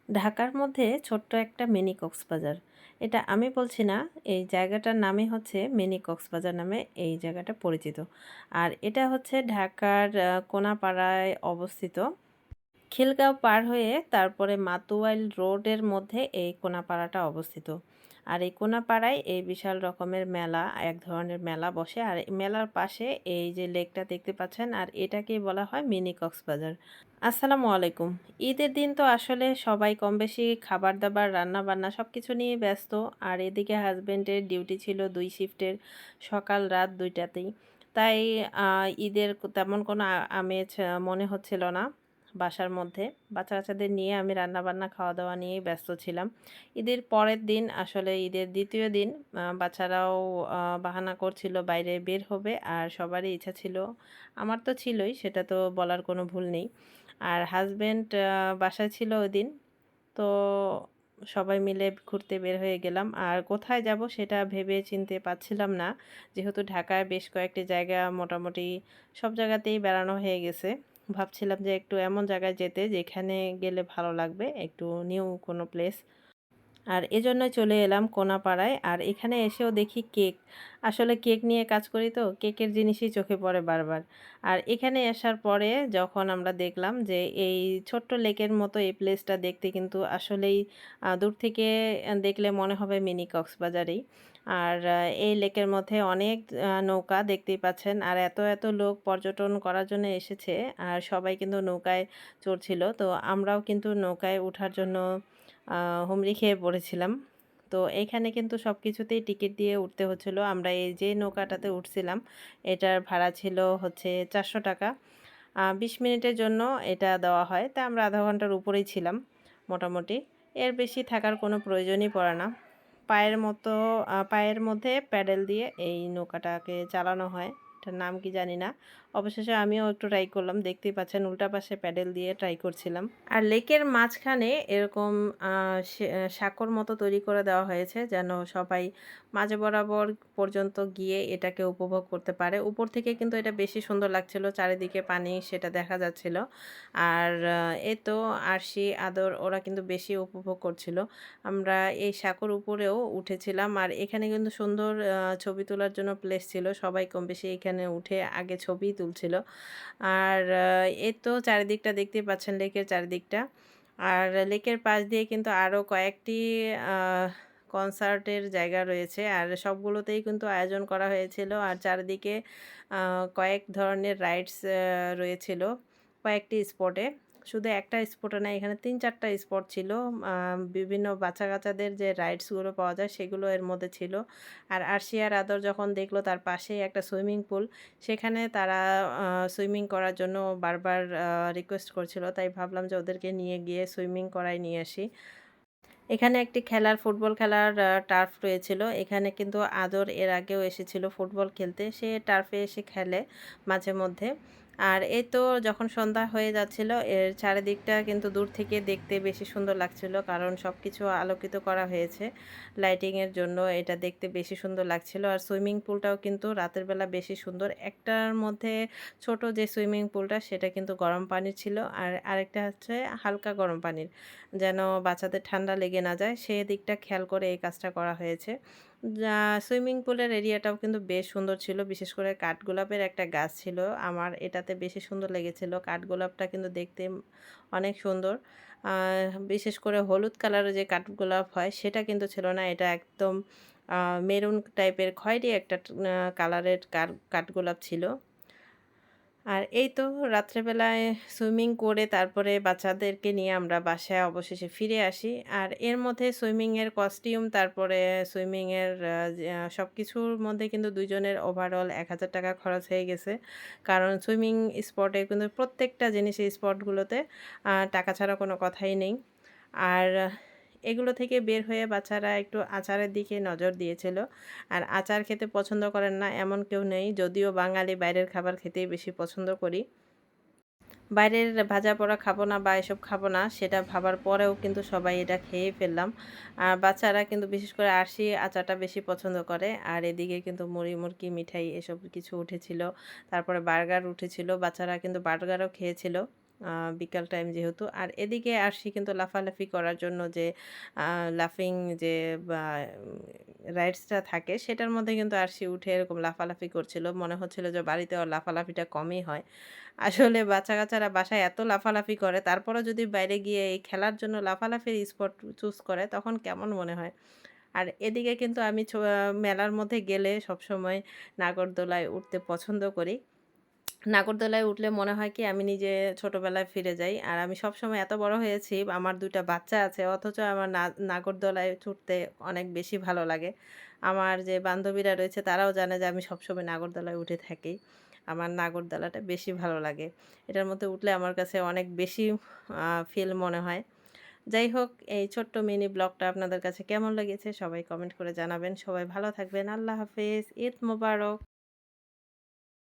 ঢাকার মধ্যে ছোট্ট একটা মিনি কক্সবাজার। এটা আমি বলছি না, এই জায়গাটার নামই হচ্ছে মিনি কক্সবাজার নামে এই জায়গাটা পরিচিত। আর এটা হচ্ছে ঢাকার কোনাপাড়ায় অবস্থিত। খিলগাঁও পার হয়ে তারপরে মাতুয়াইল রোডের মধ্যে এই কোনাপাড়াটা অবস্থিত। আর এই কোনাপাড়ায় এই বিশাল রকমের মেলা, এক ধরনের মেলা বসে। আর এই মেলার পাশে এই যে লেকটা দেখতে পাচ্ছেন, আর এটাকেই বলা হয় মিনি কক্সবাজার। আসসালামু আলাইকুম। ঈদের দিন তো আসলে সবাই কম বেশি খাবার দাবার রান্না বান্না সব কিছু নিয়ে ব্যস্ত। আর এদিকে হাজবেন্ডের ডিউটি ছিল 2 শিফটের, সকাল রাত দুইটাতেই। তাই ঈদের তেমন কোনো আমেজ মনে হচ্ছিল না বাসার মধ্যে। বাচ্চা কাচ্চাদের নিয়ে আমি রান্না বান্না খাওয়া দাওয়া নিয়েই ব্যস্ত ছিলাম। ঈদের পরের দিন, আসলে ঈদের দ্বিতীয় দিন, বাচ্চারাও বাহানা করছিল বাইরে বের হবে, আর সবারই ইচ্ছা ছিল। আমার তো ছিলই, সেটা তো বলার কোনো ভুল নেই। আর হাজবেন্ড বাসায় ছিল ওইদিন। তো সবাই মিলে ঘুরতে বের হয়ে গেলাম। আর কোথায় যাব সেটা ভেবে চিনতে পাচ্ছিলাম না, যেহেতু ঢাকায় বেশ কয়েকটি জায়গা মোটামুটি সব জায়গাতেই বেড়ানো হয়ে গেছে। ভাবছিলাম যে একটু এমন জায়গায় যেতে যেখানে গেলে ভালো লাগবে, একটু নিউ কোনো প্লেস। আর এজন্যই চলে এলাম কোনাপাড়ায়। আর এখানে এসেও দেখি কেক। আসলে কেক নিয়ে কাজ করি তো কেকের জিনিসই চোখে পড়ে বারবার। আর এখানে আসার পরে যখন আমরা দেখলাম যে এই ছোট্ট লেকের মতো এই প্লেসটা দেখতে কিন্তু আসলেই দূর থেকে দেখলে মনে হবে মিনি কক্সবাজারেই। আর এই লেকের মধ্যে অনেক নৌকা দেখতেই পাচ্ছেন। আর এত এত লোক পর্যটন করার জন্য এসেছে, আর সবাই কিন্তু নৌকায় চড়ছিল। তো আমরাও কিন্তু নৌকায় ওঠার জন্য হুমড়ি খেয়ে পড়েছিলাম। তো এইখানে কিন্তু সব কিছুতেই টিকিট দিয়ে উঠতে হচ্ছিলো। আমরা এই যে নৌকাটাতে উঠছিলাম, এটার ভাড়া ছিল হচ্ছে 400 টাকা। 20 মিনিটের জন্য এটা দেওয়া হয়, তা আমরা আধা ঘন্টার উপরেই ছিলাম মোটামুটি। এর বেশি থাকার কোনো প্রয়োজনই পড়ে না। পায়ের মধ্যে প্যাডেল দিয়ে এই নৌকাটাকে চালানো হয়। এটার নাম কি জানি না। অবশেষে আমিও একটু ট্রাই করলাম, দেখতেই পাচ্ছেন উল্টা পাশে প্যাডেল দিয়ে ট্রাই করছিলাম। আর লেকের মাঝখানে এরকম সাঁকোর মতো তৈরি করে দেওয়া হয়েছে, যেন সবাই মাঝে বরাবর পর্যন্ত গিয়ে এটাকে উপভোগ করতে পারে। উপর থেকে কিন্তু এটা বেশি সুন্দর লাগছিল, চারিদিকে পানি সেটা দেখা যাচ্ছিল। আর এই তো আরশি আদর ওরা কিন্তু বেশি উপভোগ করছিল। আমরা এই সাঁকোর উপরেও উঠেছিলাম। আর এখানে কিন্তু সুন্দর ছবি তোলার জন্য প্লেস ছিল, সবাই কম বেশি এখানে উঠে আগে ছবি তুলছিল। আর এই তো চারিদিকটা দেখতেই পাচ্ছেন, লেকের চারিদিকটা। আর লেকের পাশ দিয়ে কিন্তু আরও কয়েকটি কনসার্টের জায়গা রয়েছে, আর সবগুলোতেই কিন্তু আয়োজন করা হয়েছিল। আর চারিদিকে কয়েক ধরনের রাইডস রয়েছিল কয়েকটি স্পটে। শুধু একটা স্পটে না, এখানে 3-4টা স্পট ছিল। বিভিন্ন বাচ্চা কাচ্চাদের যে রাইডসগুলো পাওয়া যায় সেগুলো এর মধ্যে ছিল। আর আরশিয়ার আদর যখন দেখলো তার পাশেই একটা সুইমিং পুল, সেখানে তারা সুইমিং করার জন্য বারবার রিকোয়েস্ট করছিল। তাই ভাবলাম যে ওদেরকে নিয়ে গিয়ে সুইমিং করায় নিয়ে আসি। এখানে একটি ফুটবল খেলার টার্ফ রয়েছিল। এখানে কিন্তু আদর এর আগেও এসেছিল ফুটবল খেলতে। সে টার্ফে এসে খেলে মাঝে মধ্যে। আর এই তো যখন সন্ধ্যা হয়ে যাচ্ছিল, এর চারিদিকটা কিন্তু দূর থেকে দেখতে বেশি সুন্দর লাগছিল, কারণ সব কিছু আলোকিত করা হয়েছে লাইটিংয়ের জন্য। এটা দেখতে বেশি সুন্দর লাগছিল। আর সুইমিং পুলটাও কিন্তু রাতের বেলা বেশি সুন্দর। একটার মধ্যে ছোট যে সুইমিং পুলটা সেটা কিন্তু গরম পানির ছিল, আর আরেকটা হচ্ছে হালকা গরম পানির, যেন বাচ্চাদের ঠান্ডা লেগে না যায় সেদিকটা খেয়াল করে এই কাজটা করা হয়েছে। সুইমিং পুলের এরিয়াটাও কিন্তু বেশ সুন্দর ছিল, বিশেষ করে কাঠগোলাপের একটা গাছ ছিল, আমার এটাতে বেশি সুন্দর লেগেছিল। কাঠগোলাপটা কিন্তু দেখতে অনেক সুন্দর। বিশেষ করে হলুদ কালারের যে কাঠগোলাপ হয় সেটা কিন্তু ছিল না, এটা একদম মেরুন টাইপের খয়েরি একটা কালারের কাঠগোলাপ ছিল। আর এই তো রাত্রেবেলায় সুইমিং করে তারপরে বাচ্চাদেরকে নিয়ে আমরা বাসায় অবশেষে ফিরে আসি। আর এর মধ্যে সুইমিংয়ের কস্টিউম, তারপরে সুইমিংয়ের সব কিছুর মধ্যে কিন্তু দুইজনের ওভারঅল 1000 টাকা খরচ হয়ে গেছে। কারণ সুইমিং স্পটে কিন্তু প্রত্যেকটা জিনিসের স্পটগুলোতে টাকা ছাড়া কোনো কথাই নেই। আর এগুলো থেকে বের হয়ে বাচ্চারা একটু আচারের দিকে নজর দিয়েছিল। আর আচার খেতে পছন্দ করেন না এমন কেউ নেই, যদিও বাঙালি বাইরের খাবার খেতেই বেশি পছন্দ করি। বাইরের ভাজা পোড়া খাবো না বা এসব খাবো না সেটা ভাবার পরেও কিন্তু সবাই এটা খেয়ে ফেললাম। আর বাচ্চারা কিন্তু বিশেষ করে আরশি আচারটা বেশি পছন্দ করে। আর এদিকে কিন্তু মুড়ি মুড়কি মিঠাই এসব কিছু উঠেছিল। তারপরে বার্গার উঠেছিল, বাচ্চারা কিন্তু বার্গারও খেয়েছিল। বিকাল টাইম যেহেতু। আর এদিকে আসছি কিন্তু লাফালাফি করার জন্য যে লাফিং যে বা রাইডসটা থাকে সেটার মধ্যে কিন্তু আরশি উঠে এরকম লাফালাফি করছিল। মনে হচ্ছিল যে বাড়িতেও লাফালাফিটা কমই হয়। আসলে বাচ্চা-কাচ্চারা বাসায় এত লাফালাফি করে তারপরেও যদি বাইরে গিয়ে এই খেলার জন্য লাফালাফির স্পট চুজ করে তখন কেমন মনে হয়? আর এদিকে কিন্তু আমি মেলার মধ্যে গেলে সবসময় নাগরদোলায় উঠতে পছন্দ করি। নাগরদোলায় উঠলে মনে হয় কি আমি নিজে ছোটবেলায় ফিরে যাই। আর আমি সবসময় এত বড় হয়েছি, আমার ২ টা বাচ্চা আছে অথচ আমার নাগরদোলায় চড়তে অনেক বেশি ভালো লাগে। আমার যে বান্ধবীরা রয়েছে তারাও জানে যে আমি সবসময় নাগরদোলায় উঠে থাকি। আমার নাগরদোলাটা বেশি ভালো লাগে। এটার মধ্যে উঠলে আমার কাছে অনেক বেশি ফিল মনে হয়। যাই হোক এই ছোট্ট মিনি ব্লগটা আপনাদের কাছে কেমন লেগেছে সবাই কমেন্ট করে জানাবেন। সবাই ভালো থাকবেন। আল্লাহ হাফেজ। ঈদ মোবারক।